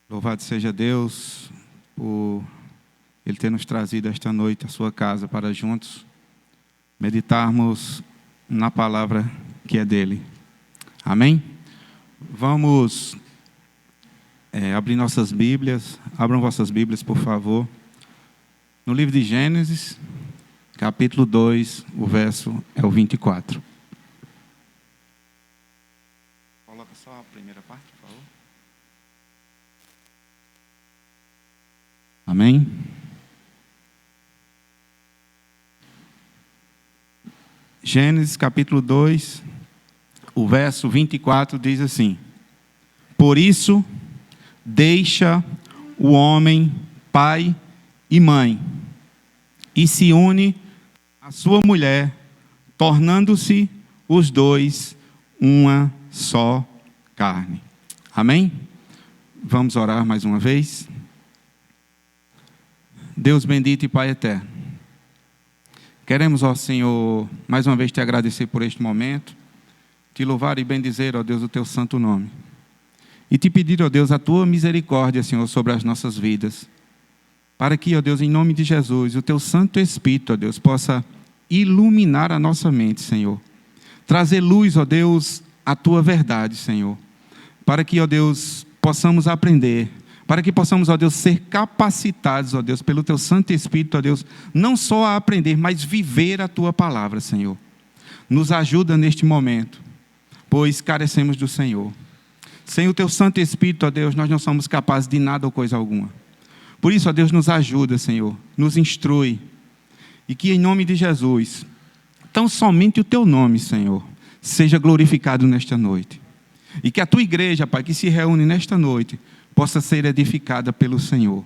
Louvado seja Deus por Ele ter nos trazido esta noite à sua casa para juntos meditarmos na palavra que é dele. Amém? Vamos abrir nossas Bíblias. Abram vossas Bíblias, por favor. No livro de Gênesis, capítulo 2, o verso é o 24. Coloca só a primeira parte, por favor. Amém? Gênesis capítulo 2, o verso 24 diz assim: Por isso, deixa o homem pai e mãe, e se une à sua mulher, tornando-se os dois uma só carne. Amém? Vamos orar mais uma vez. Deus bendito e Pai eterno, queremos, ó Senhor, mais uma vez te agradecer por este momento, te louvar e bendizer, ó Deus, o teu santo nome. E te pedir, ó Deus, a tua misericórdia, Senhor, sobre as nossas vidas. Para que, ó Deus, em nome de Jesus, o teu Santo Espírito, ó Deus, possa iluminar a nossa mente, Senhor. Trazer luz, ó Deus, à tua verdade, Senhor. Para que, ó Deus, possamos aprender. Para que possamos, ó Deus, ser capacitados, ó Deus, pelo teu Santo Espírito, ó Deus, não só a aprender, mas viver a tua palavra, Senhor. Nos ajuda neste momento, pois carecemos do Senhor. Sem o teu Santo Espírito, ó Deus, nós não somos capazes de nada ou coisa alguma. Por isso, ó Deus, nos ajuda, Senhor, nos instrui. E que em nome de Jesus, tão somente o teu nome, Senhor, seja glorificado nesta noite. E que a tua igreja, Pai, que se reúne nesta noite, possa ser edificada pelo Senhor,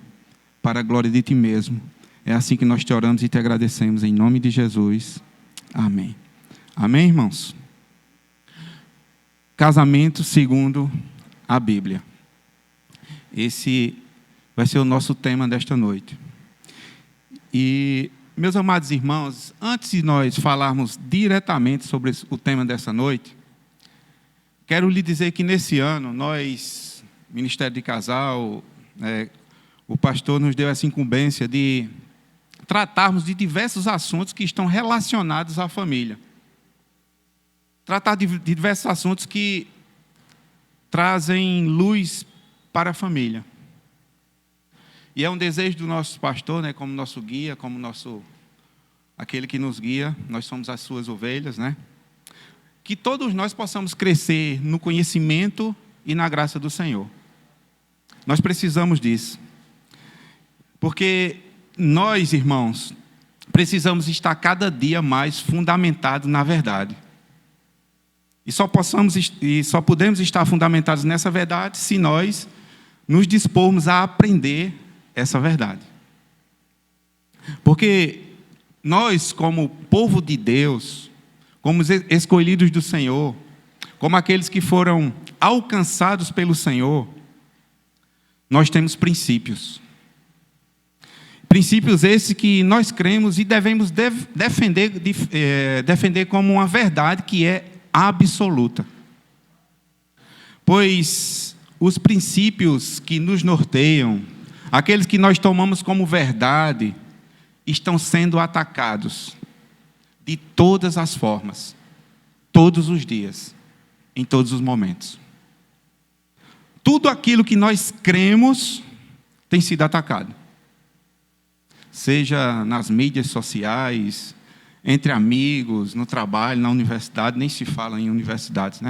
para a glória de ti mesmo. É assim que nós te oramos e te agradecemos, em nome de Jesus. Amém. Amém, irmãos? Casamento segundo a Bíblia. Esse vai ser o nosso tema desta noite. E, meus amados irmãos, antes de nós falarmos diretamente sobre o tema dessa noite, quero lhe dizer que nesse ano, nós, Ministério de Casal, o pastor nos deu essa incumbência de tratarmos de diversos assuntos que estão relacionados à família. Tratar de diversos assuntos que trazem luz para a família. E é um desejo do nosso pastor, como nosso guia, como aquele que nos guia, nós somos as suas ovelhas, que todos nós possamos crescer no conhecimento e na graça do Senhor. Nós precisamos disso. Porque nós, irmãos, precisamos estar cada dia mais fundamentados na verdade. E só podemos estar fundamentados nessa verdade se nós nos dispormos a aprender essa verdade. Porque nós, como povo de Deus, como escolhidos do Senhor, como aqueles que foram alcançados pelo Senhor, nós temos princípios. Princípios esses que nós cremos e devemos defender como uma verdade que é absoluta. Pois os princípios que nos norteiam, aqueles que nós tomamos como verdade, estão sendo atacados de todas as formas, todos os dias, em todos os momentos. Tudo aquilo que nós cremos tem sido atacado. Seja nas mídias sociais, entre amigos, no trabalho, na universidade, nem se fala em universidades,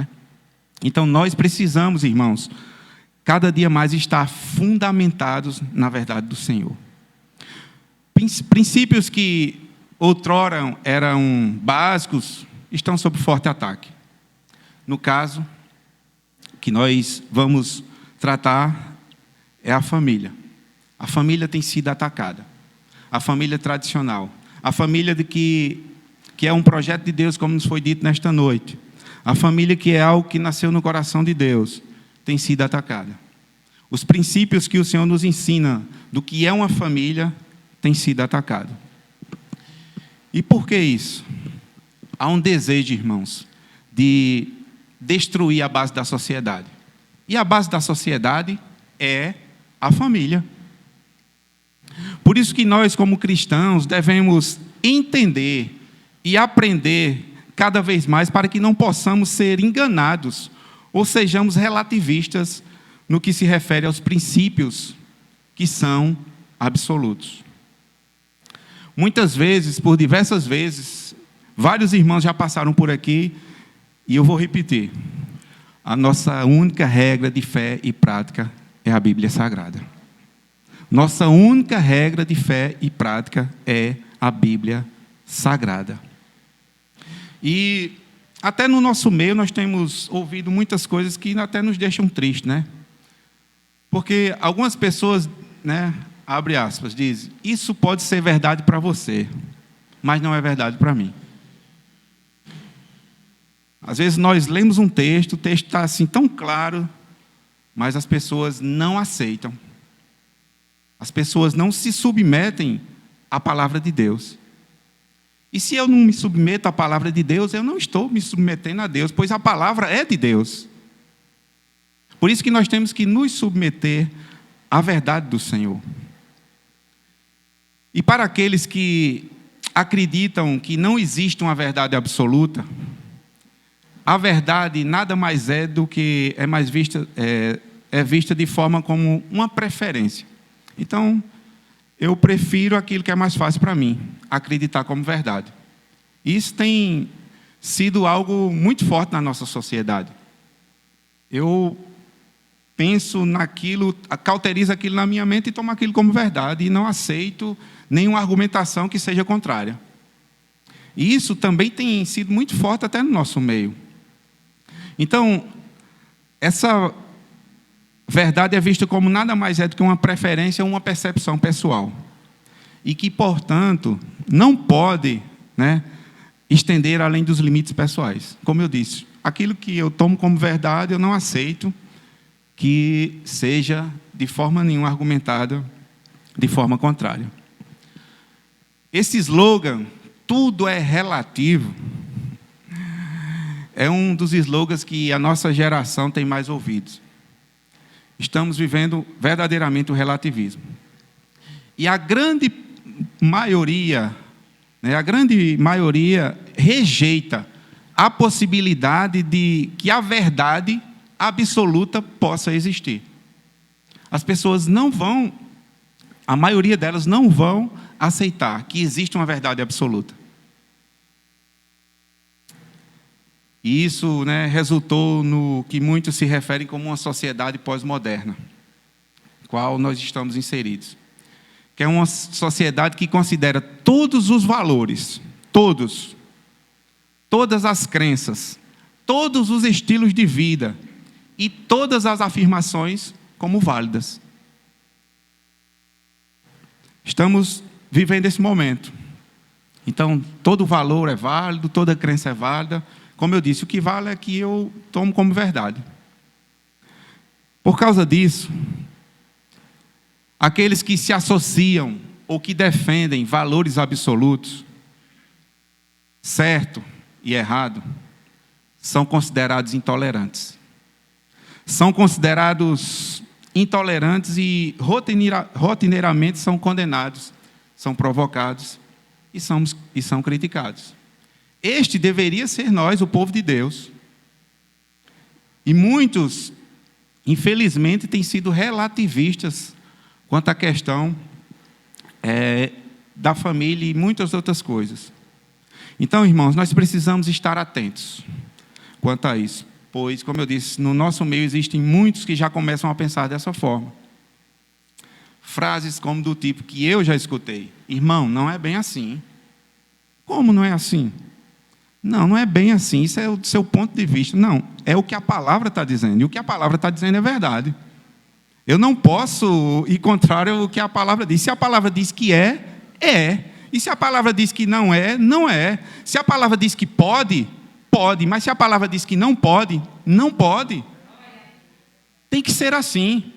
Então nós precisamos, irmãos, cada dia mais estar fundamentados na verdade do Senhor. Princípios que outrora eram básicos, estão sob forte ataque. No caso que nós vamos tratar é a família. A família tem sido atacada. A família tradicional. A família que é um projeto de Deus, como nos foi dito nesta noite. A família que é algo que nasceu no coração de Deus, tem sido atacada. Os princípios que o Senhor nos ensina do que é uma família, tem sido atacado. E por que isso? Há um desejo, irmãos, de destruir a base da sociedade. E a base da sociedade é a família. Por isso que nós, como cristãos, devemos entender e aprender cada vez mais para que não possamos ser enganados ou sejamos relativistas no que se refere aos princípios que são absolutos. Muitas vezes, por diversas vezes, vários irmãos já passaram por aqui e eu vou repetir. A nossa única regra de fé e prática é a Bíblia Sagrada. Nossa única regra de fé e prática é a Bíblia Sagrada. E até no nosso meio nós temos ouvido muitas coisas que até nos deixam tristes, né? Porque algumas pessoas, né, abre aspas, dizem, isso pode ser verdade para você, mas não é verdade para mim. Às vezes nós lemos um texto, o texto está assim tão claro, mas as pessoas não aceitam. As pessoas não se submetem à palavra de Deus. E se eu não me submeto à palavra de Deus, eu não estou me submetendo a Deus, pois a palavra é de Deus. Por isso que nós temos que nos submeter à verdade do Senhor. E para aqueles que acreditam que não existe uma verdade absoluta, a verdade nada mais é do que é vista de forma como uma preferência. Então, eu prefiro aquilo que é mais fácil para mim, acreditar como verdade. Isso tem sido algo muito forte na nossa sociedade. Eu penso naquilo, cauterizo aquilo na minha mente e tomo aquilo como verdade e não aceito nenhuma argumentação que seja contrária. E isso também tem sido muito forte até no nosso meio. Então, essa verdade é vista como nada mais é do que uma preferência ou uma percepção pessoal. E que, portanto, não pode, né, estender além dos limites pessoais. Como eu disse, aquilo que eu tomo como verdade, eu não aceito que seja de forma nenhuma argumentada de forma contrária. Esse slogan, tudo é relativo, é um dos slogans que a nossa geração tem mais ouvido. Estamos vivendo verdadeiramente o relativismo. E a grande maioria rejeita a possibilidade de que a verdade absoluta possa existir. As pessoas não vão, a maioria delas não vão aceitar que existe uma verdade absoluta. E isso, né, resultou no que muitos se referem como uma sociedade pós-moderna, qual nós estamos inseridos. Que é uma sociedade que considera todos os valores, todas as crenças, todos os estilos de vida e todas as afirmações como válidas. Estamos vivendo esse momento. Então, todo valor é válido, toda crença é válida. Como eu disse, o que vale é que eu tomo como verdade. Por causa disso, aqueles que se associam ou que defendem valores absolutos, certo e errado, são considerados intolerantes. São considerados intolerantes e rotineiramente são condenados, são provocados e são criticados. Este deveria ser nós, o povo de Deus. E muitos, infelizmente, têm sido relativistas quanto à questão da família e muitas outras coisas. Então, irmãos, nós precisamos estar atentos quanto a isso. Pois, como eu disse, no nosso meio existem muitos que já começam a pensar dessa forma. Frases como do tipo que eu já escutei. Irmão, não é bem assim. Como não é assim? Não, não é bem assim, isso é o seu ponto de vista. Não, é o que a palavra está dizendo. E o que a palavra está dizendo é verdade. Eu não posso ir contrário ao que a palavra diz. Se a palavra diz que é, é. E se a palavra diz que não é, não é. Se a palavra diz que pode, pode. Mas se a palavra diz que não pode, não pode. Tem que ser assim.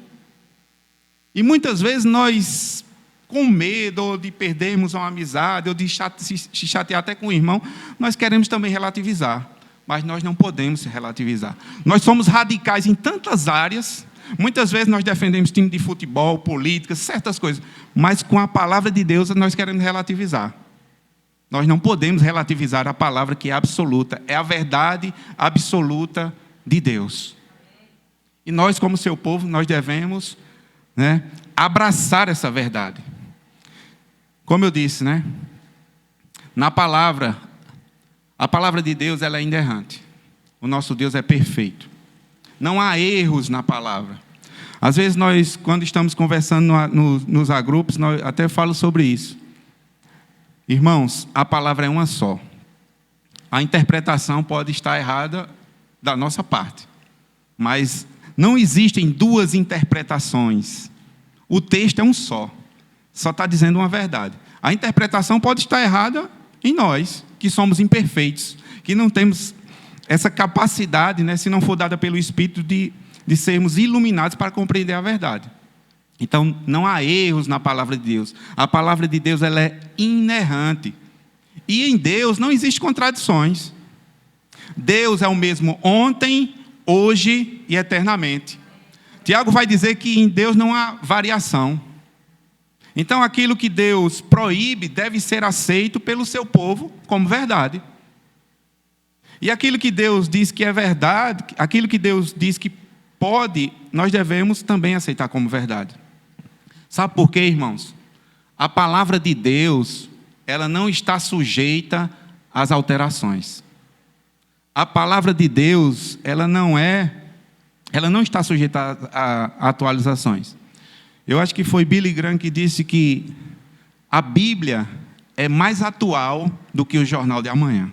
E muitas vezes nós, com medo de perdermos uma amizade, ou de se chatear até com o irmão, nós queremos também relativizar. Mas nós não podemos se relativizar. Nós somos radicais em tantas áreas, Muitas vezes nós defendemos time de futebol, política, certas coisas, mas com a palavra de Deus nós queremos relativizar. Nós não podemos relativizar a palavra que é absoluta, é a verdade absoluta de Deus. E nós, como seu povo, nós devemos, abraçar essa verdade. Como eu disse, na palavra, a palavra de Deus ela é inerrante. O nosso Deus é perfeito. Não há erros na palavra. Às vezes nós, quando estamos conversando nos agrupos, nós até falo sobre isso. Irmãos, a palavra é uma só. A interpretação pode estar errada da nossa parte. Mas não existem duas interpretações. O texto é um só. Só está dizendo uma verdade. A interpretação pode estar errada em nós, que somos imperfeitos, que não temos essa capacidade, se não for dada pelo Espírito, de sermos iluminados para compreender a verdade. Então, não há erros na palavra de Deus. A palavra de Deus ela é inerrante. E em Deus não existem contradições. Deus é o mesmo ontem, hoje e eternamente. Tiago vai dizer que em Deus não há variação. Então, aquilo que Deus proíbe deve ser aceito pelo seu povo como verdade. E aquilo que Deus diz que é verdade, aquilo que Deus diz que pode, nós devemos também aceitar como verdade. Sabe por quê, irmãos? A palavra de Deus, ela não está sujeita às alterações. A palavra de Deus, ela não está sujeita a atualizações. Eu acho que foi Billy Graham que disse que a Bíblia é mais atual do que o Jornal de Amanhã.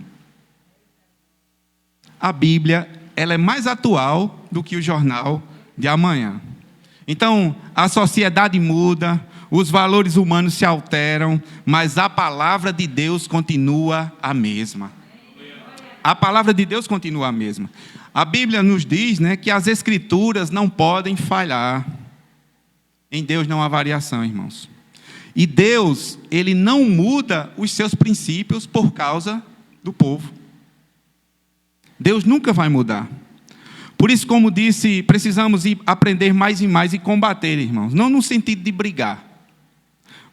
A Bíblia, ela é mais atual do que o Jornal de Amanhã. Então, a sociedade muda, os valores humanos se alteram, mas a palavra de Deus continua a mesma. A palavra de Deus continua a mesma. A Bíblia nos diz, que as Escrituras não podem falhar. Em Deus não há variação, irmãos. E Deus, Ele não muda os seus princípios por causa do povo. Deus nunca vai mudar. Por isso, como disse, precisamos aprender mais e mais e combater, irmãos. Não no sentido de brigar,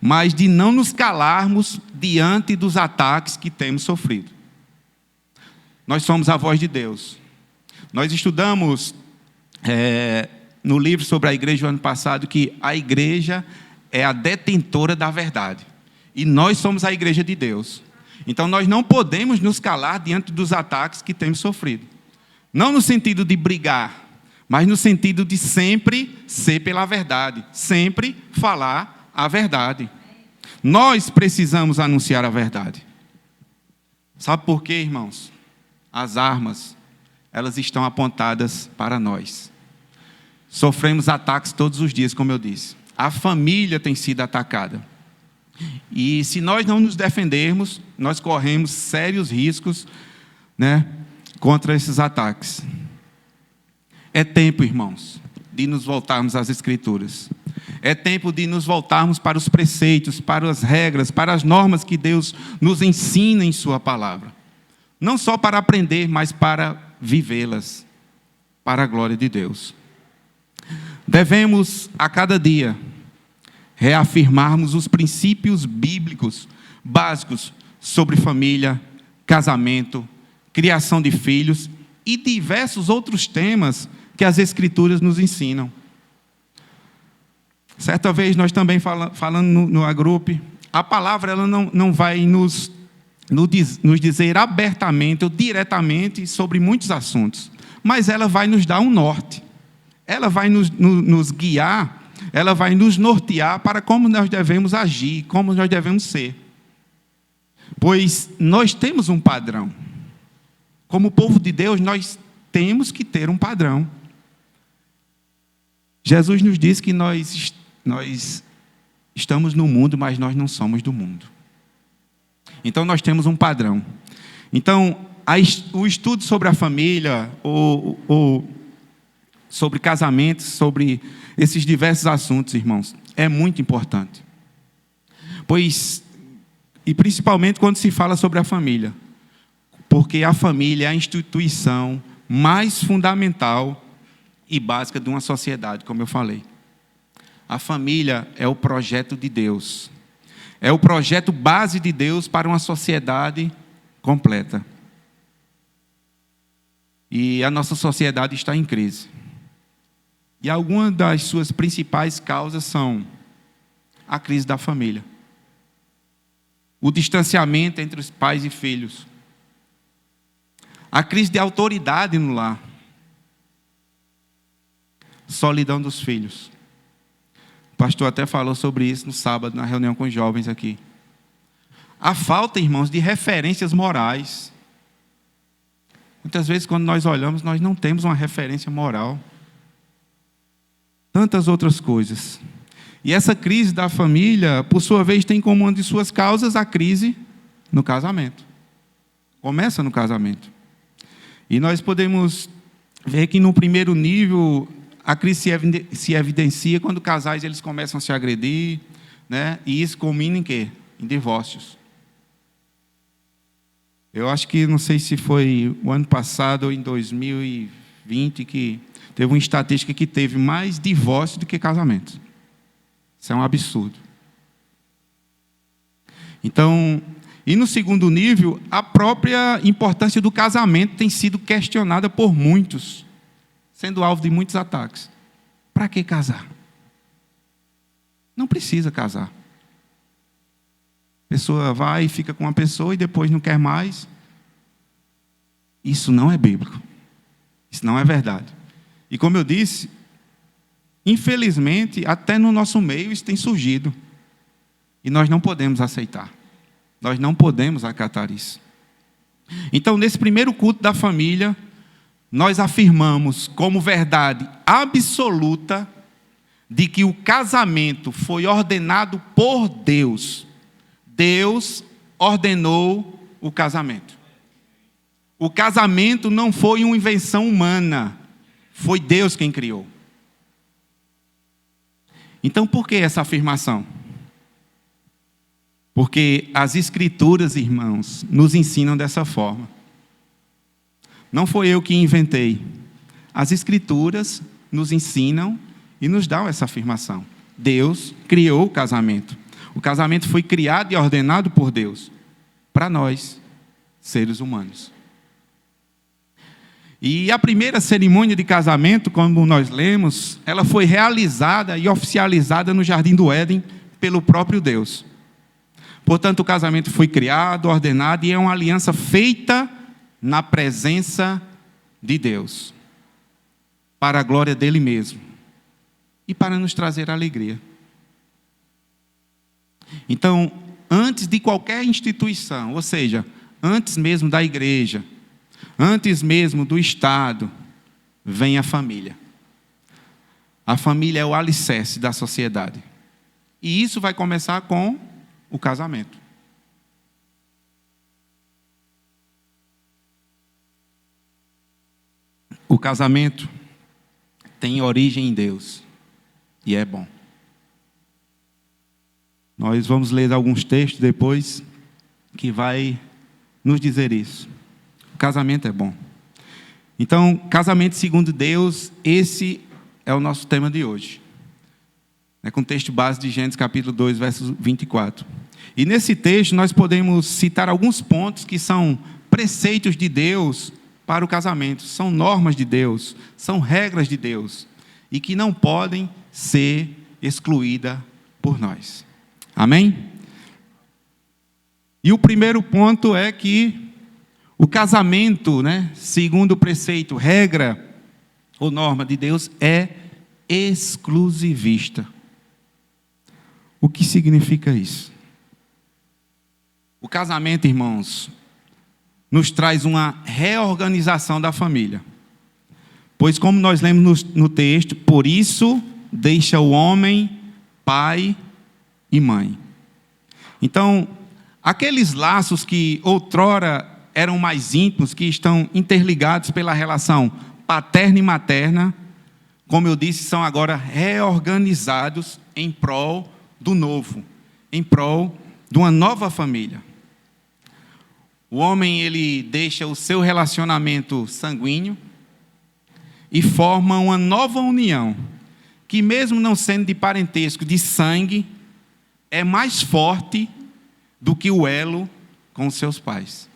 mas de não nos calarmos diante dos ataques que temos sofrido. Nós somos a voz de Deus. Nós estudamos no livro sobre a igreja do ano passado que a igreja é a detentora da verdade. E nós somos a igreja de Deus. Então nós não podemos nos calar diante dos ataques que temos sofrido. Não no sentido de brigar, mas no sentido de sempre ser pela verdade. Sempre falar a verdade. Nós precisamos anunciar a verdade. Sabe por quê, irmãos? As armas, elas estão apontadas para nós. Sofremos ataques todos os dias, como eu disse. A família tem sido atacada. E se nós não nos defendermos, nós corremos sérios riscos, contra esses ataques. É tempo, irmãos, de nos voltarmos às Escrituras. É tempo de nos voltarmos para os preceitos, para as regras, para as normas que Deus nos ensina em sua palavra. Não só para aprender, mas para vivê-las, para a glória de Deus. Devemos, a cada dia, reafirmarmos os princípios bíblicos básicos sobre família, casamento, criação de filhos e diversos outros temas que as Escrituras nos ensinam. Certa vez nós também falando no agrupe, a palavra ela não vai nos dizer abertamente ou diretamente sobre muitos assuntos, mas ela vai nos dar um norte. Ela vai nos guiar, ela vai nos nortear para como nós devemos agir, como nós devemos ser. Pois nós temos um padrão. Como povo de Deus, nós temos que ter um padrão. Jesus nos diz que nós estamos no mundo, mas nós não somos do mundo. Então, nós temos um padrão. Então, o estudo sobre a família, ou sobre casamento, sobre esses diversos assuntos, irmãos, é muito importante. E principalmente quando se fala sobre a família. Porque a família é a instituição mais fundamental e básica de uma sociedade, como eu falei. A família é o projeto de Deus. É o projeto base de Deus para uma sociedade completa. E a nossa sociedade está em crise. E algumas das suas principais causas são a crise da família, o distanciamento entre os pais e filhos, a crise de autoridade no lar, solidão dos filhos. O pastor até falou sobre isso no sábado, na reunião com os jovens aqui. A falta, irmãos, de referências morais. Muitas vezes, quando nós olhamos, nós não temos uma referência moral. Tantas outras coisas. E essa crise da família, por sua vez, tem como uma de suas causas a crise no casamento. Começa no casamento. E nós podemos ver que no primeiro nível, a crise se evidencia quando casais eles começam a se agredir, né? E isso culmina em quê? Em divórcios. Eu acho que, não sei se foi o ano passado ou em 2020, que teve uma estatística que teve mais divórcios do que casamentos. Isso é um absurdo. Então, e no segundo nível, a própria importância do casamento tem sido questionada por muitos, sendo alvo de muitos ataques. Para que casar? Não precisa casar. A pessoa vai e fica com uma pessoa e depois não quer mais. Isso não é bíblico. Isso não é verdade. E como eu disse, infelizmente, até no nosso meio isso tem surgido. E nós não podemos aceitar. Nós não podemos acatar isso. Então, nesse primeiro culto da família, nós afirmamos como verdade absoluta de que o casamento foi ordenado por Deus. Deus ordenou o casamento. O casamento não foi uma invenção humana. Foi Deus quem criou. Então, por que essa afirmação? Porque as Escrituras, irmãos, nos ensinam dessa forma. Não foi eu que inventei. As Escrituras nos ensinam e nos dão essa afirmação. Deus criou o casamento. O casamento foi criado e ordenado por Deus para nós, seres humanos. E a primeira cerimônia de casamento, como nós lemos, ela foi realizada e oficializada no Jardim do Éden pelo próprio Deus. Portanto, o casamento foi criado, ordenado e é uma aliança feita na presença de Deus, para a glória dele mesmo e para nos trazer alegria. Então, antes de qualquer instituição, ou seja, antes mesmo da igreja, antes mesmo do Estado, vem a família. A família é o alicerce da sociedade. E isso vai começar com o casamento. O casamento tem origem em Deus. E é bom. Nós vamos ler alguns textos depois que vai nos dizer isso. O casamento é bom. Então, casamento segundo Deus, esse é o nosso tema de hoje. É com o texto base de Gênesis capítulo 2, verso 24. E nesse texto nós podemos citar alguns pontos que são preceitos de Deus para o casamento. São normas de Deus, são regras de Deus. E que não podem ser excluídas por nós. Amém? E o primeiro ponto é que o casamento, segundo o preceito, regra ou norma de Deus, é exclusivista. O que significa isso? O casamento, irmãos, nos traz uma reorganização da família. Pois, como nós lemos no texto, por isso deixa o homem pai e mãe. Então, aqueles laços que outrora eram mais íntimos, que estão interligados pela relação paterna e materna, como eu disse, são agora reorganizados em prol do novo, em prol de uma nova família. O homem, ele deixa o seu relacionamento sanguíneo e formam uma nova união, que mesmo não sendo de parentesco, de sangue, é mais forte do que o elo com os seus pais.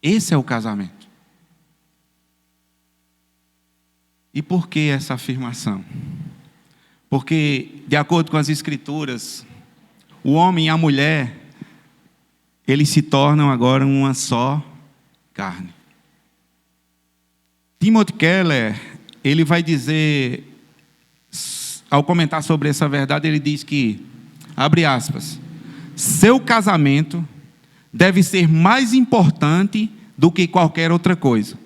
Esse é o casamento. E por que essa afirmação? Porque, de acordo com as Escrituras, o homem e a mulher, eles se tornam agora uma só carne. Timothy Keller, ele vai dizer, ao comentar sobre essa verdade, ele diz que, abre aspas, seu casamento deve ser mais importante do que qualquer outra coisa.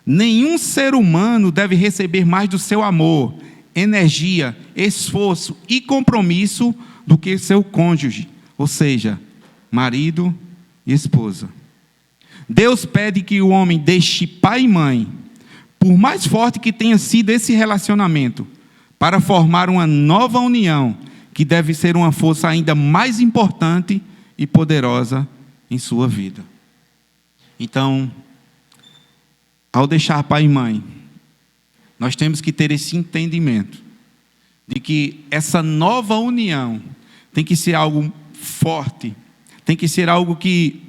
Nenhum ser humano deve receber mais do seu amor, energia, esforço e compromisso do que seu cônjuge, ou seja, marido e esposa. Deus pede que o homem deixe pai e mãe, por mais forte que tenha sido esse relacionamento, para formar uma nova união, que deve ser uma força ainda mais importante e poderosa em sua vida. Então, ao deixar pai e mãe, nós temos que ter esse entendimento de que essa nova união tem que ser algo forte, tem que ser algo que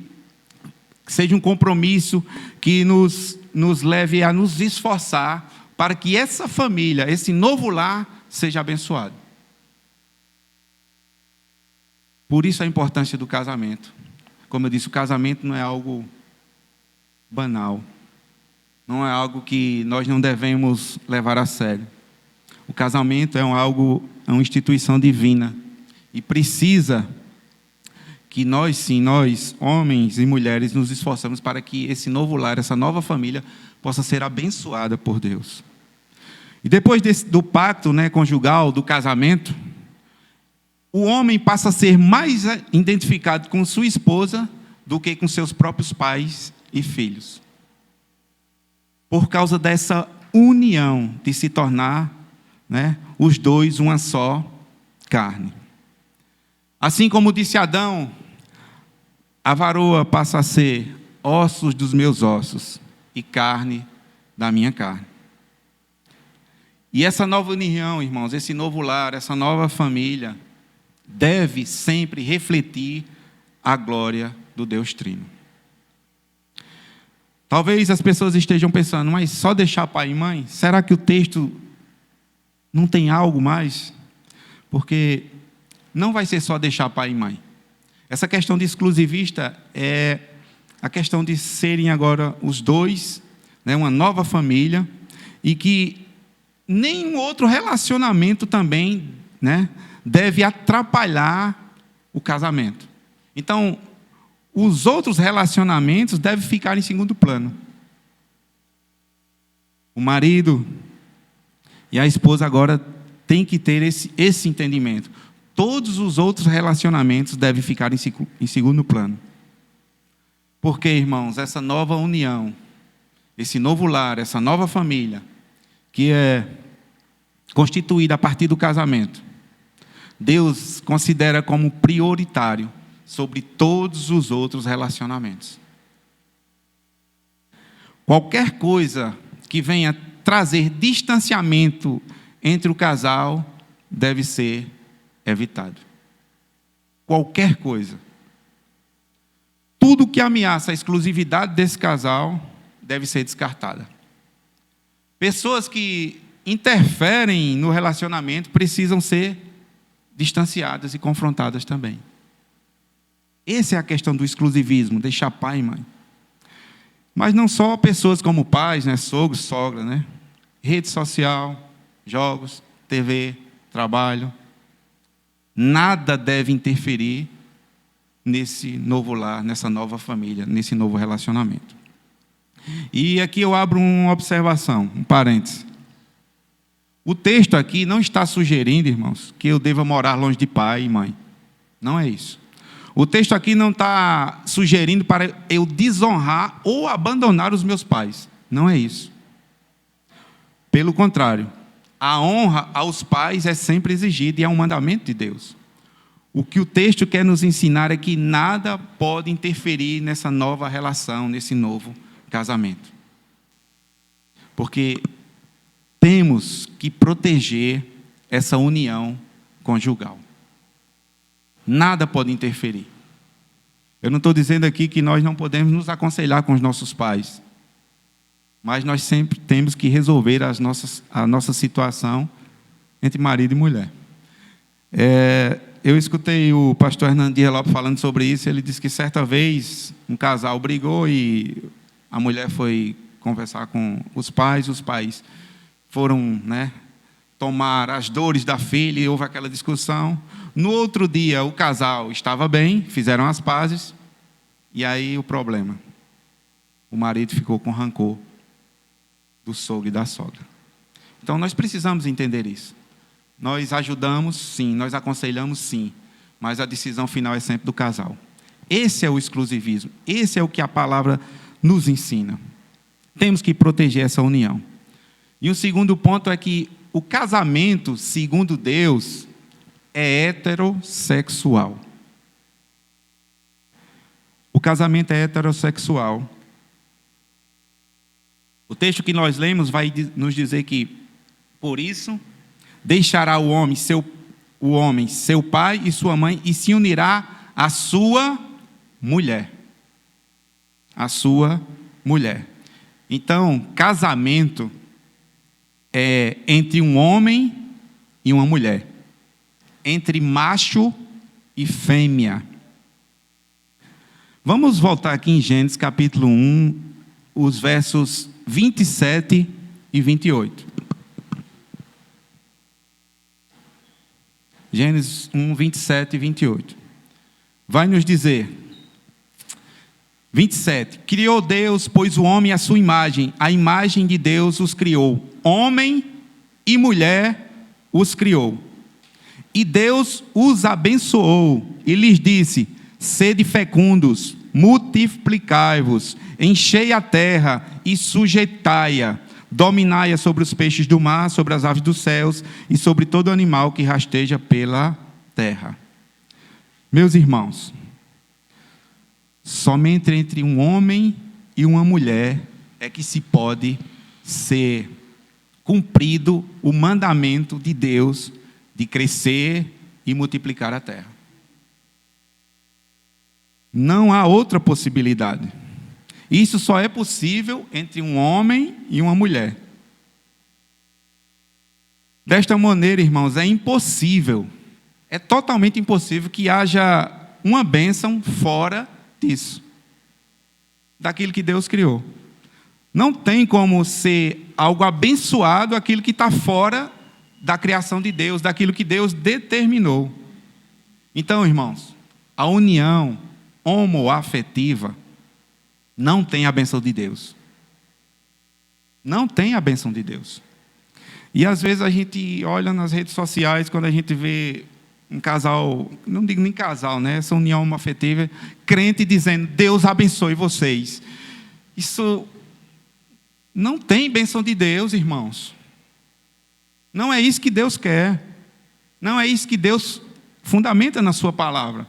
seja um compromisso que nos leve a nos esforçar para que essa família, esse novo lar, seja abençoado. Por isso a importância do casamento. Como eu disse, o casamento não é algo banal. Não é algo que nós não devemos levar a sério. O casamento é uma instituição divina. E precisa que nós, sim, nós, homens e mulheres, nos esforçamos para que esse novo lar, essa nova família, possa ser abençoada por Deus. E depois do pacto, conjugal, do casamento, o homem passa a ser mais identificado com sua esposa do que com seus próprios pais e filhos. Por causa dessa união de se tornar, os dois uma só carne. Assim como disse Adão, a varoa passa a ser ossos dos meus ossos e carne da minha carne. E essa nova união, irmãos, esse novo lar, essa nova família, deve sempre refletir a glória do Deus Trino. Talvez as pessoas estejam pensando, mas só deixar pai e mãe? Será que o texto não tem algo mais? Porque não vai ser só deixar pai e mãe. Essa questão de exclusivista é a questão de serem agora os dois, uma nova família, e que nenhum outro relacionamento também, deve atrapalhar o casamento. Então, os outros relacionamentos devem ficar em segundo plano. O marido e a esposa agora têm que ter esse entendimento. Todos os outros relacionamentos devem ficar em segundo plano. Porque, irmãos, essa nova união, esse novo lar, essa nova família, que é constituída a partir do casamento, Deus considera como prioritário sobre todos os outros relacionamentos. Qualquer coisa que venha trazer distanciamento entre o casal deve ser evitado. Qualquer coisa. Tudo que ameaça a exclusividade desse casal deve ser descartada. Pessoas que interferem no relacionamento precisam ser distanciadas e confrontadas também. Essa é a questão do exclusivismo, deixar pai e mãe. Mas não só pessoas como pais, sogros, sogra, rede social, jogos, TV, trabalho. Nada deve interferir nesse novo lar, nessa nova família, nesse novo relacionamento. E aqui eu abro uma observação, um parêntese. O texto aqui não está sugerindo, irmãos, que eu deva morar longe de pai e mãe. Não é isso. O texto aqui não está sugerindo para eu desonrar ou abandonar os meus pais. Não é isso. Pelo contrário, a honra aos pais é sempre exigida e é um mandamento de Deus. O que o texto quer nos ensinar é que nada pode interferir nessa nova relação, nesse novo casamento. Porque temos que proteger essa união conjugal. Nada pode interferir. Eu não estou dizendo aqui que nós não podemos nos aconselhar com os nossos pais, mas nós sempre temos que resolver a nossa situação entre marido e mulher. Eu escutei o pastor Hernando Dias Lopes falando sobre isso. Ele disse que certa vez um casal brigou e a mulher foi conversar com os pais foram, tomar as dores da filha e houve aquela discussão. No outro dia o casal estava bem, fizeram as pazes, e aí o problema, o marido ficou com rancor do sogro e da sogra. Então nós precisamos entender isso. Nós ajudamos, sim, nós aconselhamos, sim, mas a decisão final é sempre do casal. Esse é o exclusivismo, esse é o que a palavra nos ensina. Temos que proteger essa união. E o segundo ponto é que o casamento, segundo Deus, é heterossexual. O casamento é heterossexual. O texto que nós lemos vai nos dizer que, por isso, deixará o homem seu pai e sua mãe e se unirá à sua mulher. A sua mulher. Então, casamento é entre um homem e uma mulher. Entre macho e fêmea. Vamos voltar aqui em Gênesis capítulo 1, os versos 27 e 28. Gênesis 1, 27 e 28. Vai nos dizer, 27. Criou Deus, pois o homem à sua imagem, a imagem de Deus os criou. Homem e mulher os criou. E Deus os abençoou e lhes disse: sede fecundos, multiplicai-vos, enchei a terra e sujeitai-a. Dominai-a sobre os peixes do mar, sobre as aves dos céus e sobre todo animal que rasteja pela terra. Meus irmãos, somente entre um homem e uma mulher é que se pode ser cumprido o mandamento de Deus de crescer e multiplicar a terra. Não há outra possibilidade. Isso só é possível entre um homem e uma mulher. Desta maneira, irmãos, é impossível, é totalmente impossível que haja uma bênção fora disso, daquilo que Deus criou. Não tem como ser algo abençoado aquilo que está fora da criação de Deus, daquilo que Deus determinou. Então, irmãos, a união homoafetiva não tem a bênção de Deus. Não tem a bênção de Deus. E às vezes a gente olha nas redes sociais, quando a gente vê um casal, não digo nem casal, essa união homoafetiva, crente dizendo: Deus abençoe vocês. Isso não tem bênção de Deus, irmãos. Não é isso que Deus quer. Não é isso que Deus fundamenta na sua palavra.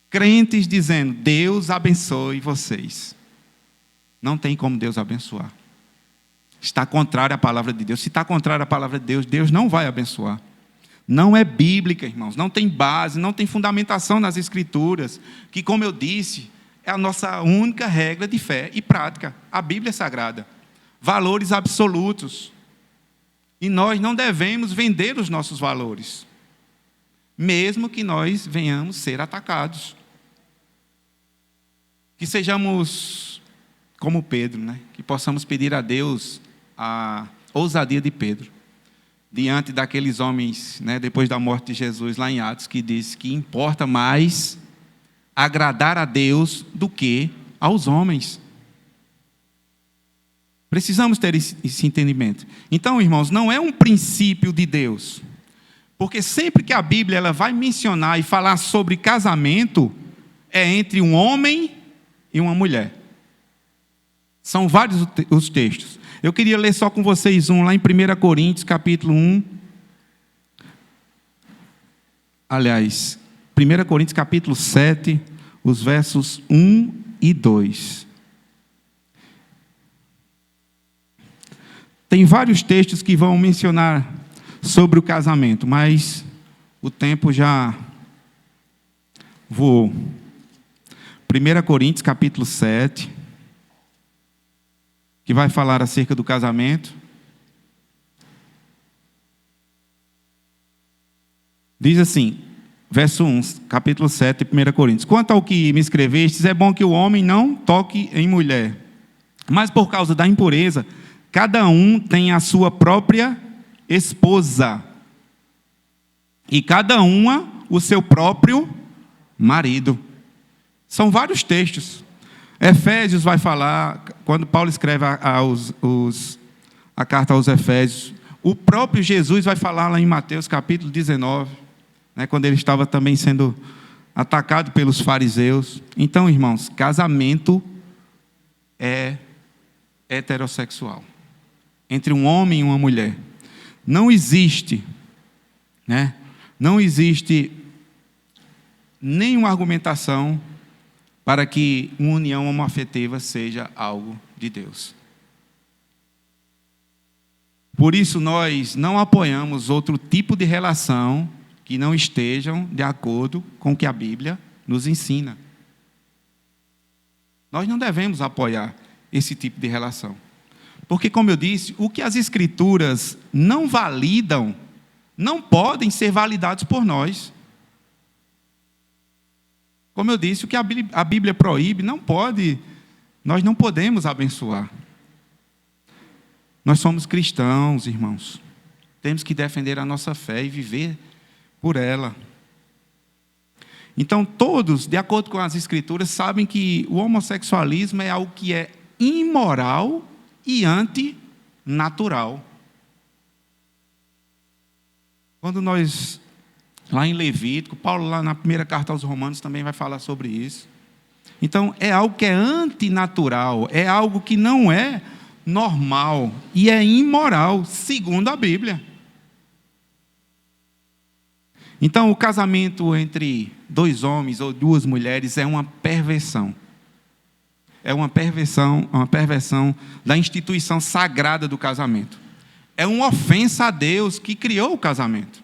Crentes dizendo: Deus abençoe vocês. Não tem como Deus abençoar. Está contrário à palavra de Deus. Se está contrário à palavra de Deus, Deus não vai abençoar. Não é bíblica, irmãos. Não tem base, não tem fundamentação nas Escrituras. Que, como eu disse, é a nossa única regra de fé e prática. A Bíblia é sagrada. Valores absolutos. E nós não devemos vender os nossos valores. Mesmo que nós venhamos ser atacados. Que sejamos como Pedro, que possamos pedir a Deus a ousadia de Pedro, diante daqueles homens, depois da morte de Jesus, lá em Atos, que diz que importa mais agradar a Deus do que aos homens. Precisamos ter esse entendimento. Então, irmãos, não é um princípio de Deus, porque sempre que a Bíblia ela vai mencionar e falar sobre casamento, é entre um homem e uma mulher. São vários os textos. Eu queria ler só com vocês lá em 1 Coríntios, capítulo 1. Aliás, 1 Coríntios, capítulo 7, os versos 1 e 2. Tem vários textos que vão mencionar sobre o casamento, mas o tempo já voou. 1 Coríntios, capítulo 7, que vai falar acerca do casamento. Diz assim, verso 1, capítulo 7, 1 Coríntios. Quanto ao que me escrevestes, é bom que o homem não toque em mulher. Mas por causa da impureza, cada um tem a sua própria esposa. E cada uma o seu próprio marido. São vários textos. Efésios vai falar, quando Paulo escreve a carta aos Efésios, o próprio Jesus vai falar lá em Mateus capítulo 19, quando ele estava também sendo atacado pelos fariseus. Então, irmãos, casamento é heterossexual, entre um homem e uma mulher. Não existe nenhuma argumentação para que uma união homoafetiva seja algo de Deus. Por isso, nós não apoiamos outro tipo de relação que não estejam de acordo com o que a Bíblia nos ensina. Nós não devemos apoiar esse tipo de relação. Porque, como eu disse, o que as Escrituras não validam, não podem ser validados por nós. Como eu disse, o que a Bíblia proíbe, nós não podemos abençoar. Nós somos cristãos, irmãos. Temos que defender a nossa fé e viver por ela. Então, todos, de acordo com as Escrituras, sabem que o homossexualismo é algo que é imoral e antinatural. Quando nós, lá em Levítico, Paulo lá na primeira carta aos Romanos também vai falar sobre isso. Então, é algo que é antinatural, é algo que não é normal e é imoral, segundo a Bíblia. Então, o casamento entre dois homens ou duas mulheres é uma perversão. É uma perversão da instituição sagrada do casamento. É uma ofensa a Deus que criou o casamento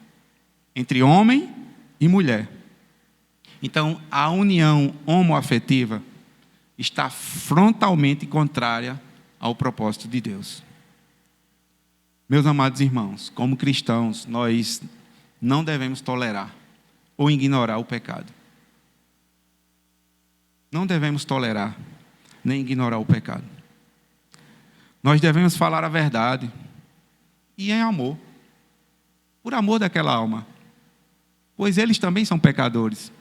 entre homem e mulher. Então, a união homoafetiva está frontalmente contrária ao propósito de Deus. Meus amados irmãos, como cristãos, nós não devemos tolerar ou ignorar o pecado. Não devemos tolerar nem ignorar o pecado. Nós devemos falar a verdade e em amor, por amor daquela alma, pois eles também são pecadores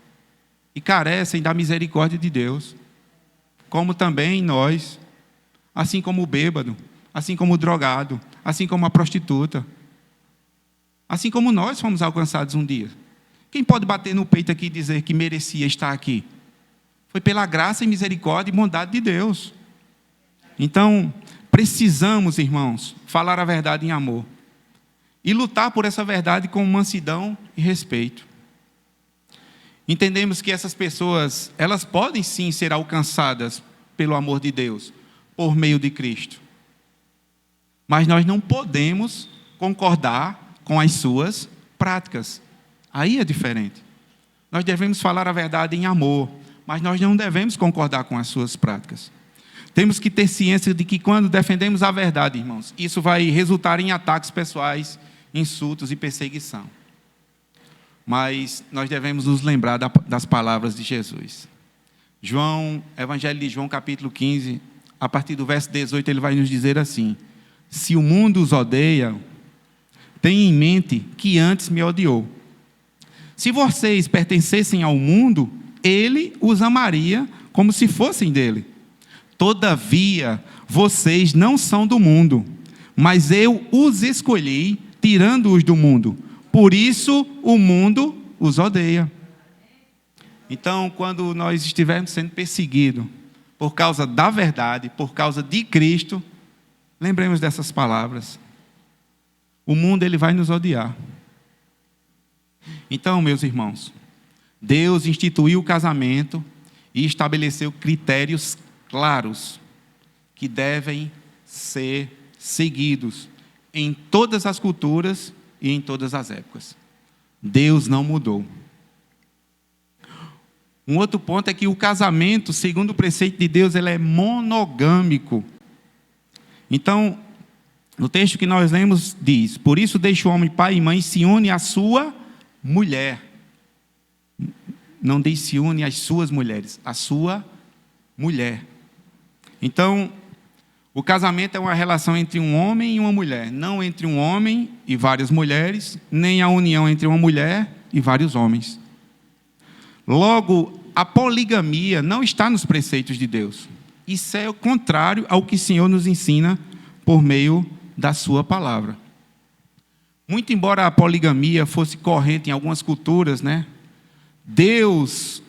e carecem da misericórdia de Deus, como também nós, assim como o bêbado, assim como o drogado, assim como a prostituta, assim como nós fomos alcançados um dia. Quem pode bater no peito aqui e dizer que merecia estar aqui? Foi pela graça e misericórdia e bondade de Deus. Então, precisamos, irmãos, falar a verdade em amor e lutar por essa verdade com mansidão e respeito. Entendemos que essas pessoas, elas podem sim ser alcançadas pelo amor de Deus, por meio de Cristo. Mas nós não podemos concordar com as suas práticas. Aí é diferente. Nós devemos falar a verdade em amor, mas nós não devemos concordar com as suas práticas. Temos que ter ciência de que quando defendemos a verdade, irmãos, isso vai resultar em ataques pessoais, insultos e perseguição. Mas nós devemos nos lembrar das palavras de Jesus. Evangelho de João, capítulo 15, a partir do verso 18, ele vai nos dizer assim: se o mundo os odeia, tenha em mente que antes me odiou. Se vocês pertencessem ao mundo, ele os amaria como se fossem dele. Todavia, vocês não são do mundo, mas eu os escolhi, tirando-os do mundo. Por isso, o mundo os odeia. Então, quando nós estivermos sendo perseguidos por causa da verdade, por causa de Cristo, lembremos dessas palavras. O mundo, ele vai nos odiar. Então, meus irmãos, Deus instituiu o casamento e estabeleceu critérios claros que devem ser seguidos em todas as culturas e em todas as épocas. Deus não mudou. Um outro ponto é que o casamento, segundo o preceito de Deus, ele é monogâmico. Então, no texto que nós lemos diz: por isso deixa o homem pai e mãe e se une à sua mulher. Não diz se une às suas mulheres, à sua mulher. Então, o casamento é uma relação entre um homem e uma mulher, não entre um homem e várias mulheres, nem a união entre uma mulher e vários homens. Logo, a poligamia não está nos preceitos de Deus. Isso é o contrário ao que o Senhor nos ensina por meio da sua palavra. Muito embora a poligamia fosse corrente em algumas culturas, Deus,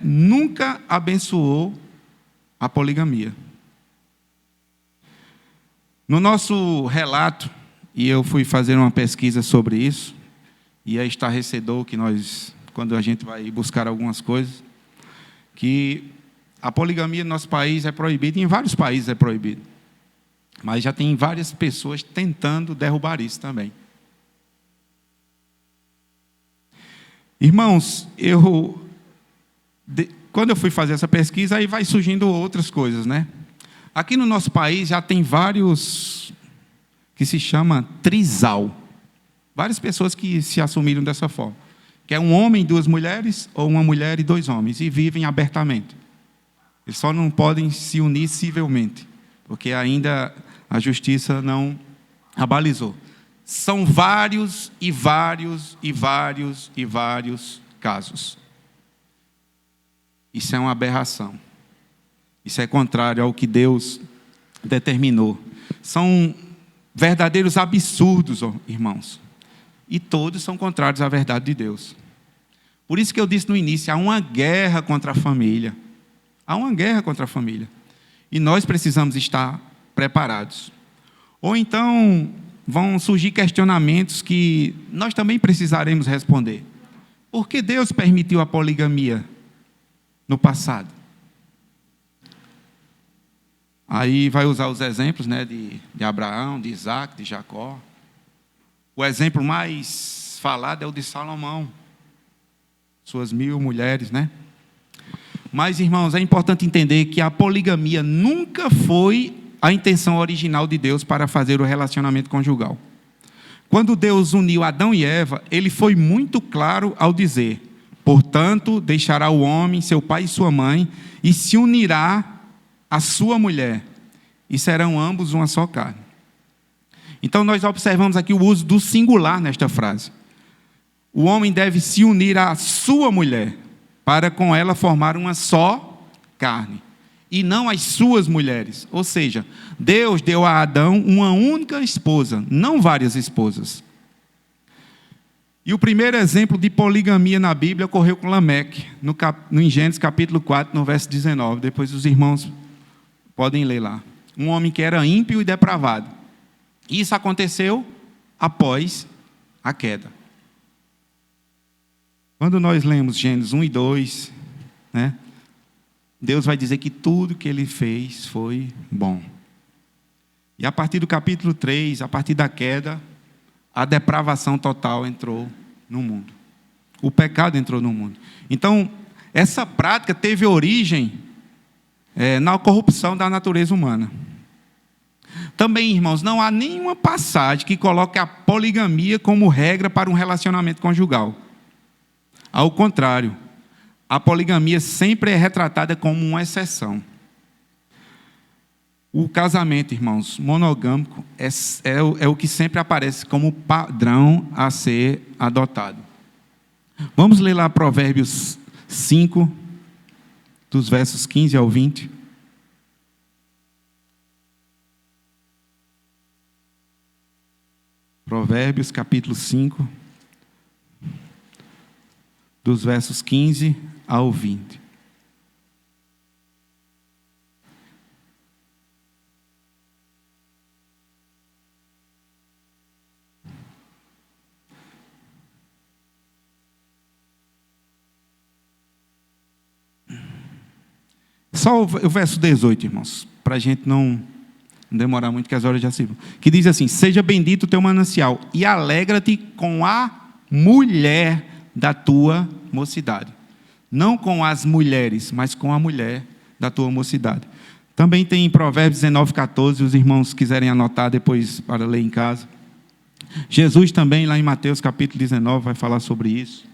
nunca abençoou a poligamia. No nosso relato, e eu fui fazer uma pesquisa sobre isso, e é estarrecedor que quando a gente vai buscar algumas coisas, que a poligamia no nosso país é proibida, e em vários países é proibida. Mas já tem várias pessoas tentando derrubar isso também. Irmãos, quando eu fui fazer essa pesquisa, aí vai surgindo outras coisas, Aqui no nosso país já tem vários que se chama trisal. Várias pessoas que se assumiram dessa forma. Que é um homem e duas mulheres, ou uma mulher e dois homens, e vivem abertamente. Eles só não podem se unir civilmente, porque ainda a justiça não abalizou. São vários e vários e vários e vários casos. Isso é uma aberração. Isso é contrário ao que Deus determinou. São verdadeiros absurdos, irmãos. E todos são contrários à verdade de Deus. Por isso que eu disse no início, há uma guerra contra a família. Há uma guerra contra a família. E nós precisamos estar preparados. Ou então vão surgir questionamentos que nós também precisaremos responder. Por que Deus permitiu a poligamia no passado? Aí vai usar os exemplos de Abraão, de Isaac, de Jacó. O exemplo mais falado é o de Salomão. Suas 1000 mulheres, Mas, irmãos, é importante entender que a poligamia nunca foi a intenção original de Deus para fazer o relacionamento conjugal. Quando Deus uniu Adão e Eva, ele foi muito claro ao dizer: portanto, deixará o homem, seu pai e sua mãe, e se unirá a sua mulher, e serão ambos uma só carne. Então, nós observamos aqui o uso do singular nesta frase. O homem deve se unir à sua mulher, para com ela formar uma só carne, e não as suas mulheres. Ou seja, Deus deu a Adão uma única esposa, não várias esposas. E o primeiro exemplo de poligamia na Bíblia ocorreu com Lameque, em Gênesis capítulo 4, no verso 19. Depois os irmãos podem ler lá. Um homem que era ímpio e depravado. Isso aconteceu após a queda. Quando nós lemos Gênesis 1 e 2, Deus vai dizer que tudo que ele fez foi bom. E a partir do capítulo 3, a partir da queda, a depravação total entrou no mundo. O pecado entrou no mundo. Então, essa prática teve origem na corrupção da natureza humana. Também, irmãos, não há nenhuma passagem que coloque a poligamia como regra para um relacionamento conjugal. Ao contrário, a poligamia sempre é retratada como uma exceção. O casamento, irmãos, monogâmico é o que sempre aparece como padrão a ser adotado. Vamos ler lá Provérbios 5, dos versos 15 ao 20. Provérbios capítulo 5, dos versos 15 ao 20. Só o verso 18, irmãos, para a gente não não demorar muito que as horas já se vão. Que diz assim: seja bendito o teu manancial e alegra-te com a mulher da tua mocidade. Não com as mulheres, mas com a mulher da tua mocidade. Também tem em Provérbios 19:14, os irmãos quiserem anotar depois para ler em casa. Jesus também, lá em Mateus capítulo 19, vai falar sobre isso.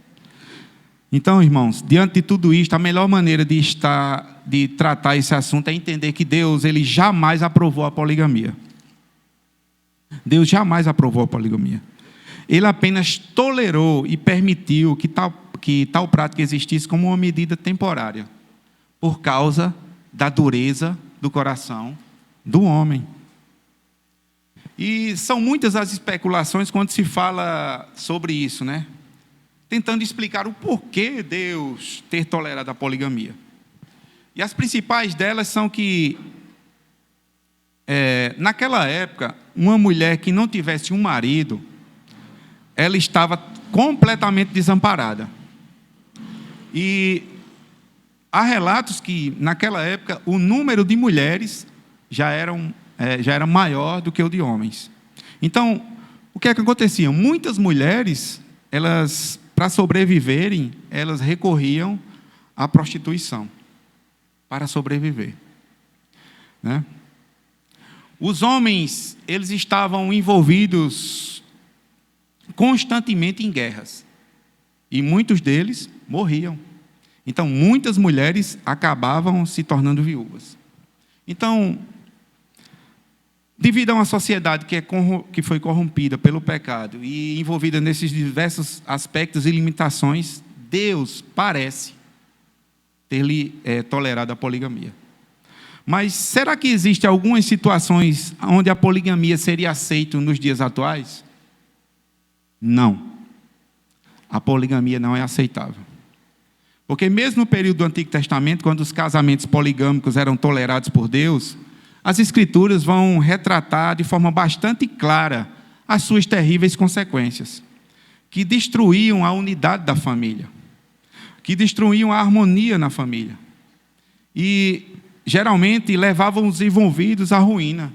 Então, irmãos, diante de tudo isto, a melhor maneira de tratar esse assunto é entender que Deus, ele jamais aprovou a poligamia. Deus jamais aprovou a poligamia. Ele apenas tolerou e permitiu que tal prática existisse como uma medida temporária, por causa da dureza do coração do homem. E são muitas as especulações quando se fala sobre isso, né? Tentando explicar o porquê Deus ter tolerado a poligamia. E as principais delas são que, naquela época, uma mulher que não tivesse um marido, ela estava completamente desamparada. E há relatos que, naquela época, o número de mulheres já era maior do que o de homens. Então, o que é que acontecia? Muitas mulheres, elas, para sobreviverem, elas recorriam à prostituição para sobreviver, né? Os homens, eles estavam envolvidos constantemente em guerras, e muitos deles morriam. Então, muitas mulheres acabavam se tornando viúvas. Então, devido a uma sociedade que foi corrompida pelo pecado e envolvida nesses diversos aspectos e limitações, Deus parece ter tolerado a poligamia. Mas será que existem algumas situações onde a poligamia seria aceita nos dias atuais? Não. A poligamia não é aceitável. Porque mesmo no período do Antigo Testamento, quando os casamentos poligâmicos eram tolerados por Deus, as Escrituras vão retratar de forma bastante clara as suas terríveis consequências, que destruíam a unidade da família, que destruíam a harmonia na família. E, geralmente, levavam os envolvidos à ruína.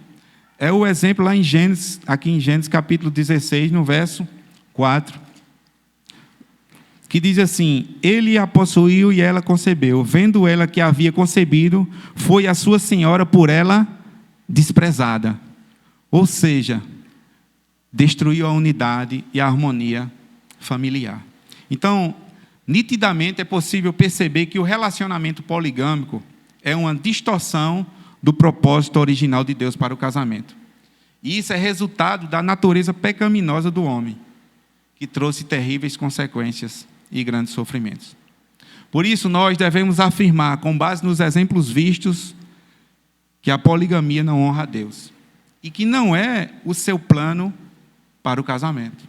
É o exemplo lá em Gênesis, aqui em Gênesis capítulo 16, no verso 4, que diz assim: ele a possuiu e ela concebeu. Vendo ela que havia concebido, foi a sua senhora por ela desprezada. Ou seja, destruiu a unidade e a harmonia familiar. Então, nitidamente é possível perceber que o relacionamento poligâmico é uma distorção do propósito original de Deus para o casamento. E isso é resultado da natureza pecaminosa do homem, que trouxe terríveis consequências e grandes sofrimentos. Por isso, nós devemos afirmar, com base nos exemplos vistos, que a poligamia não honra a Deus e que não é o seu plano para o casamento.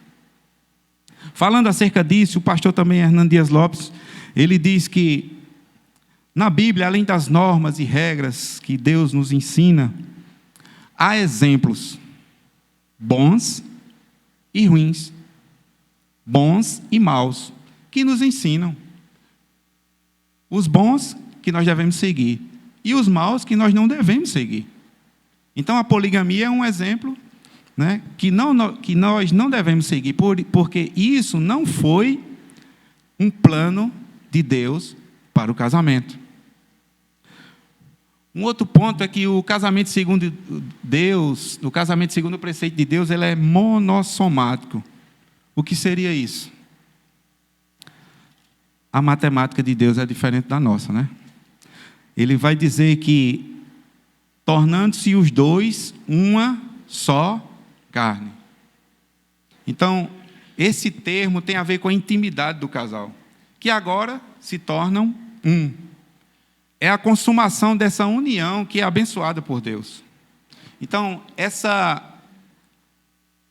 Falando acerca disso, o pastor também Hernando Dias Lopes, ele diz que na Bíblia, além das normas e regras que Deus nos ensina, há exemplos bons e ruins, bons e maus, que nos ensinam. Os bons que nós devemos seguir e os maus que nós não devemos seguir. Então, a poligamia é um exemplo, né, que nós não devemos seguir, porque isso não foi um plano de Deus para o casamento. Um outro ponto é que o casamento segundo Deus, o casamento segundo o preceito de Deus, ele é monossomático. O que seria isso? A matemática de Deus é diferente da nossa, né? Ele vai dizer que, tornando-se os dois uma só carne. Então, esse termo tem a ver com a intimidade do casal, que agora se tornam um. É a consumação dessa união que é abençoada por Deus. Então, essa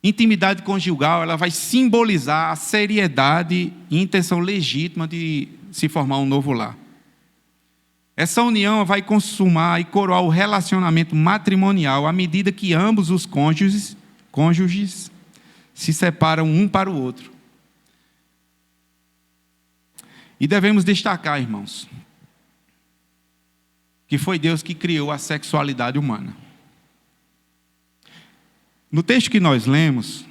intimidade conjugal, ela vai simbolizar a seriedade e intenção legítima de se formar um novo lar. Essa união vai consumar e coroar o relacionamento matrimonial à medida que ambos os cônjuges se separam um para o outro. E devemos destacar, irmãos, que foi Deus que criou a sexualidade humana. No texto que nós lemos,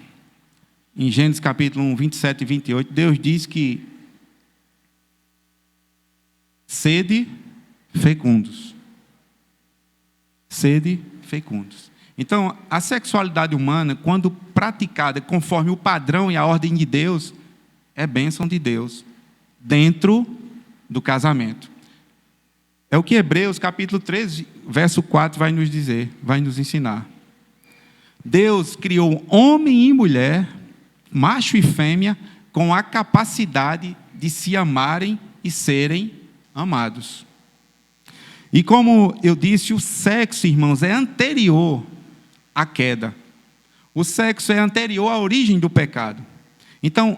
em Gênesis capítulo 1, 27 e 28, Deus diz que sede fecundos. Sede fecundos. Então, a sexualidade humana, quando praticada conforme o padrão e a ordem de Deus, é bênção de Deus, dentro do casamento. É o que Hebreus capítulo 13, verso 4 vai nos dizer, vai nos ensinar. Deus criou homem e mulher, macho e fêmea, com a capacidade de se amarem e serem amados. E como eu disse, o sexo, irmãos, é anterior à queda. O sexo é anterior à origem do pecado. Então,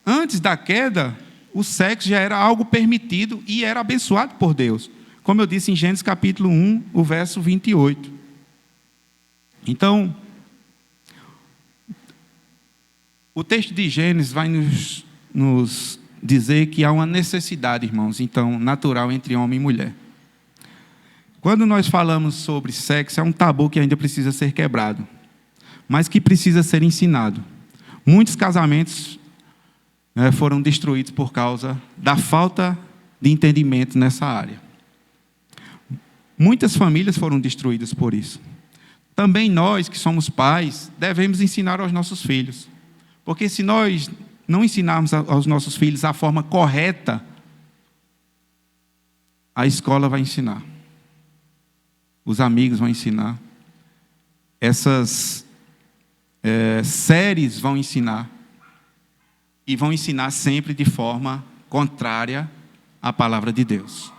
antes da queda, o sexo já era algo permitido e era abençoado por Deus. Como eu disse em Gênesis capítulo 1, o verso 28. Então, o texto de Gênesis vai nos dizer que há uma necessidade, irmãos, então, natural entre homem e mulher. Quando nós falamos sobre sexo, é um tabu que ainda precisa ser quebrado, mas que precisa ser ensinado. Muitos casamentos foram destruídos por causa da falta de entendimento nessa área. Muitas famílias foram destruídas por isso. Também nós, que somos pais, devemos ensinar aos nossos filhos. Porque se nós não ensinarmos aos nossos filhos a forma correta, a escola vai ensinar. Os amigos vão ensinar. Essas séries vão ensinar. E vão ensinar sempre de forma contrária à palavra de Deus.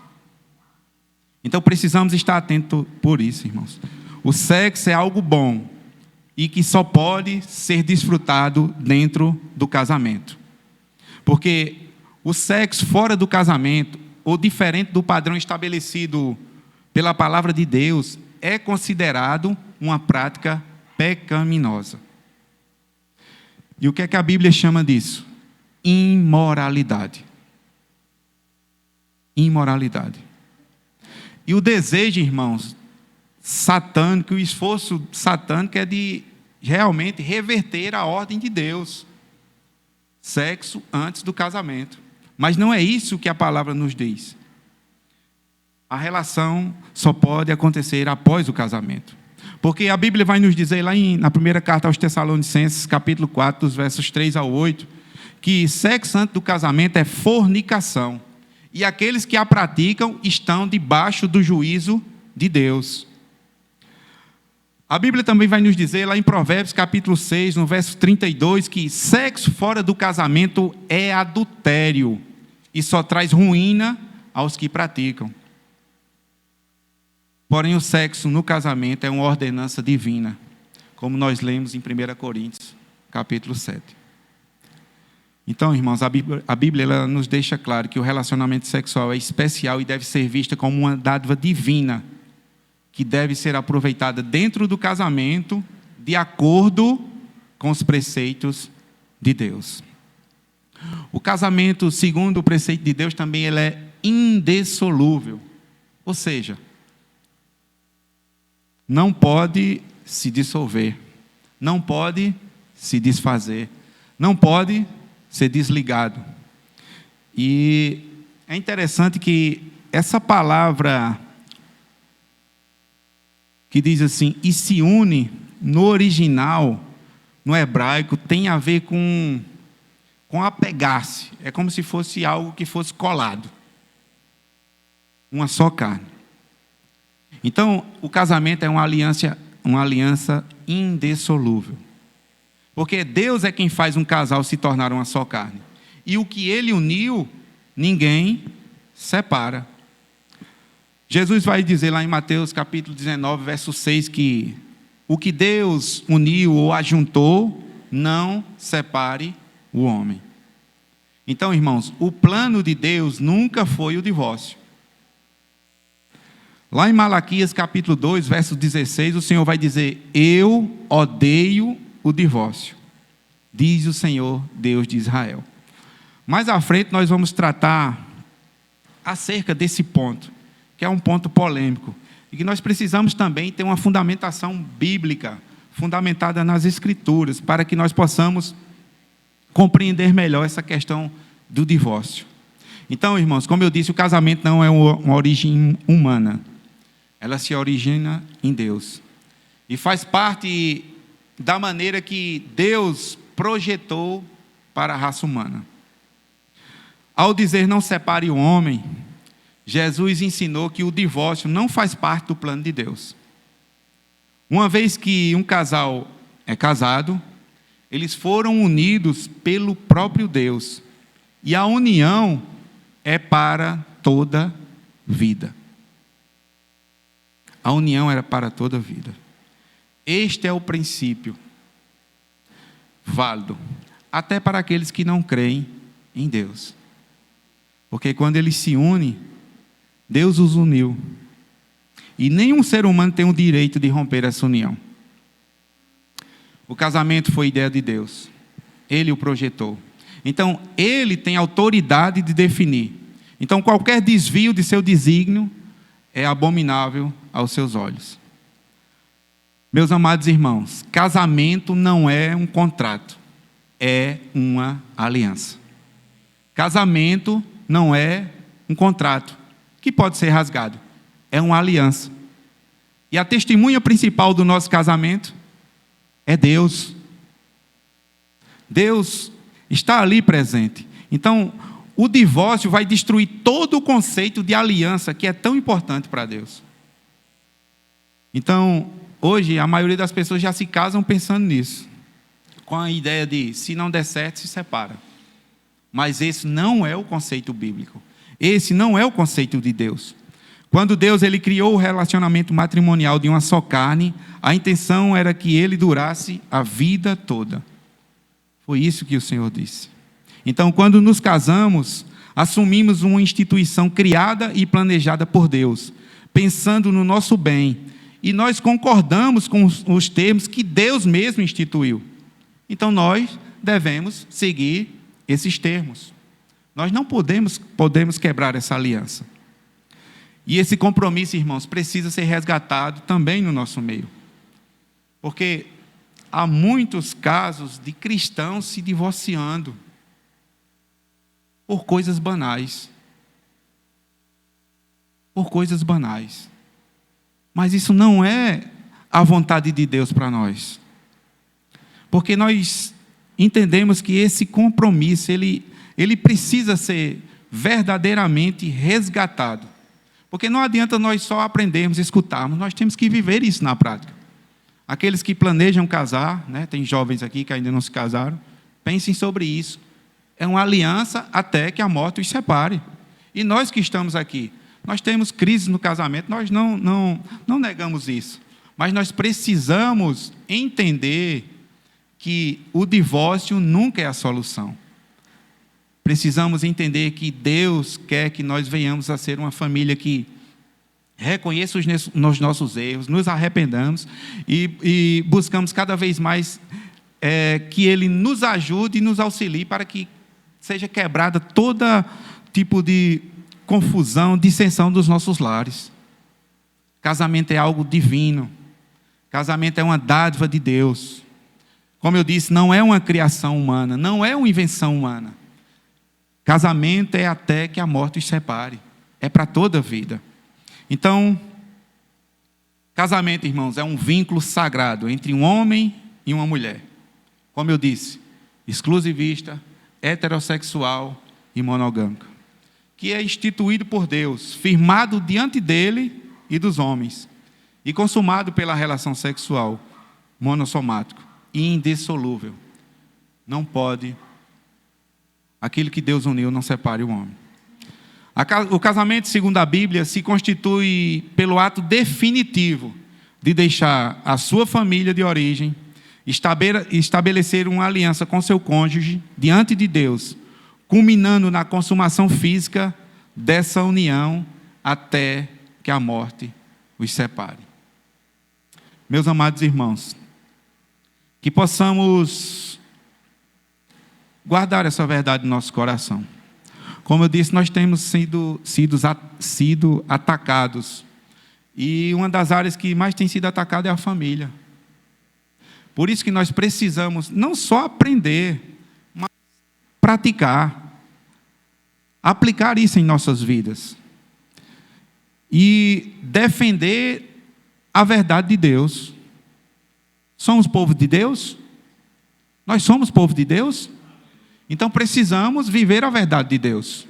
Então precisamos estar atentos por isso, irmãos. O sexo é algo bom e que só pode ser desfrutado dentro do casamento. Porque o sexo fora do casamento, ou diferente do padrão estabelecido pela palavra de Deus, é considerado uma prática pecaminosa. E o que é que a Bíblia chama disso? Imoralidade. Imoralidade. E o desejo, irmãos, satânico, o esforço satânico é de realmente reverter a ordem de Deus. Sexo antes do casamento. Mas não é isso que a palavra nos diz. A relação só pode acontecer após o casamento. Porque a Bíblia vai nos dizer lá na primeira carta aos Tessalonicenses, capítulo 4, dos versos 3 ao 8, que sexo antes do casamento é fornicação. E aqueles que a praticam estão debaixo do juízo de Deus. A Bíblia também vai nos dizer lá em Provérbios, capítulo 6, no verso 32, que sexo fora do casamento é adultério e só traz ruína aos que praticam. Porém, o sexo no casamento é uma ordenança divina, como nós lemos em 1 Coríntios, capítulo 7. Então, irmãos, a Bíblia ela nos deixa claro que o relacionamento sexual é especial e deve ser vista como uma dádiva divina, que deve ser aproveitada dentro do casamento, de acordo com os preceitos de Deus. O casamento, segundo o preceito de Deus, também ele é indissolúvel. Ou seja, não pode se dissolver, não pode se desfazer, não pode ser desligado. E é interessante que essa palavra que diz assim, e se une, no original, no hebraico, tem a ver com apegar-se. É como se fosse algo que fosse colado. Uma só carne. Então, o casamento é uma aliança indissolúvel. Porque Deus é quem faz um casal se tornar uma só carne. E o que Ele uniu, ninguém separa. Jesus vai dizer lá em Mateus capítulo 19, verso 6, que o que Deus uniu ou ajuntou, não separe o homem. Então, irmãos, o plano de Deus nunca foi o divórcio. Lá em Malaquias capítulo 2, verso 16, o Senhor vai dizer, eu odeio o divórcio, diz o Senhor, Deus de Israel. Mais à frente nós vamos tratar acerca desse ponto, que é um ponto polêmico, e que nós precisamos também ter uma fundamentação bíblica fundamentada nas Escrituras, para que nós possamos compreender melhor essa questão do divórcio. Então, irmãos, como eu disse, o casamento não é uma origem humana. Ela se origina em Deus. E faz parte da maneira que Deus projetou para a raça humana. Ao dizer não separe o homem, Jesus ensinou que o divórcio não faz parte do plano de Deus. Uma vez que um casal é casado, eles foram unidos pelo próprio Deus. E a união é para toda vida. A união era para toda vida. Este é o princípio válido, até para aqueles que não creem em Deus. Porque quando eles se unem, Deus os uniu. E nenhum ser humano tem o direito de romper essa união. O casamento foi ideia de Deus. Ele o projetou. Então, ele tem autoridade de definir. Então, qualquer desvio de seu desígnio é abominável aos seus olhos. Meus amados irmãos, casamento não é um contrato, é uma aliança. Casamento não é um contrato que pode ser rasgado, é uma aliança. E a testemunha principal do nosso casamento é Deus. Deus está ali presente. Então, o divórcio vai destruir todo o conceito de aliança que é tão importante para Deus. Então, hoje, a maioria das pessoas já se casam pensando nisso, com a ideia de, se não der certo, se separa. Mas esse não é o conceito bíblico. Esse não é o conceito de Deus. Quando Deus ele criou o relacionamento matrimonial de uma só carne, a intenção era que ele durasse a vida toda. Foi isso que o Senhor disse. Então, quando nos casamos, assumimos uma instituição criada e planejada por Deus, pensando no nosso bem, e nós concordamos com os termos que Deus mesmo instituiu. Então, nós devemos seguir esses termos. Nós não podemos quebrar essa aliança. E esse compromisso, irmãos, precisa ser resgatado também no nosso meio. Porque há muitos casos de cristãos se divorciando por coisas banais. Por coisas banais. Mas isso não é a vontade de Deus para nós. Porque nós entendemos que esse compromisso, ele precisa ser verdadeiramente resgatado. Porque não adianta nós só aprendermos, escutarmos, nós temos que viver isso na prática. Aqueles que planejam casar, né, tem jovens aqui que ainda não se casaram, pensem sobre isso. É uma aliança até que a morte os separe. E nós que estamos aqui, nós temos crises no casamento, nós não negamos isso. Mas nós precisamos entender que o divórcio nunca é a solução. Precisamos entender que Deus quer que nós venhamos a ser uma família que reconheça os nossos erros, nos arrependamos e buscamos cada vez mais que Ele nos ajude e nos auxilie para que seja quebrada toda tipo de confusão, dissensão dos nossos lares. Casamento é algo divino. Casamento é uma dádiva de Deus. Como eu disse, não é uma criação humana, não é uma invenção humana. Casamento é até que a morte os separe. É para toda a vida. Então, casamento, irmãos, é um vínculo sagrado entre um homem e uma mulher. Como eu disse, exclusivista, heterossexual e monogâmico. Que é instituído por Deus, firmado diante dele e dos homens. E consumado pela relação sexual, monossomático e indissolúvel. Não pode... Aquilo que Deus uniu, não separe o homem. O casamento, segundo a Bíblia, se constitui pelo ato definitivo de deixar a sua família de origem, estabelecer uma aliança com seu cônjuge diante de Deus, culminando na consumação física dessa união até que a morte os separe. Meus amados irmãos, que possamos guardar essa verdade no nosso coração. Como eu disse, nós temos sido atacados. E uma das áreas que mais tem sido atacada é a família. Por isso que nós precisamos não só aprender, mas praticar, aplicar isso em nossas vidas. E defender a verdade de Deus. Somos povo de Deus? Nós somos povo de Deus? Então precisamos viver a verdade de Deus.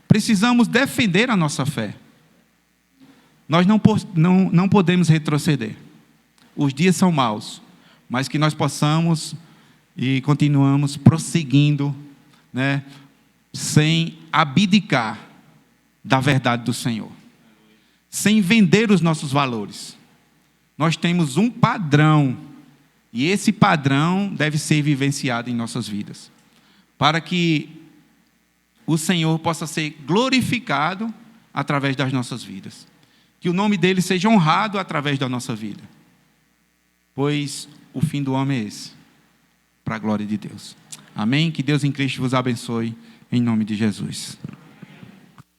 Precisamos defender a nossa fé. Nós não podemos retroceder. Os dias são maus, mas que nós possamos e continuamos prosseguindo, né, sem abdicar da verdade do Senhor, sem vender os nossos valores. Nós temos um padrão, e esse padrão deve ser vivenciado em nossas vidas, para que o Senhor possa ser glorificado através das nossas vidas. Que o nome dele seja honrado através da nossa vida. Pois o fim do homem é esse, para a glória de Deus. Amém? Que Deus em Cristo vos abençoe, em nome de Jesus.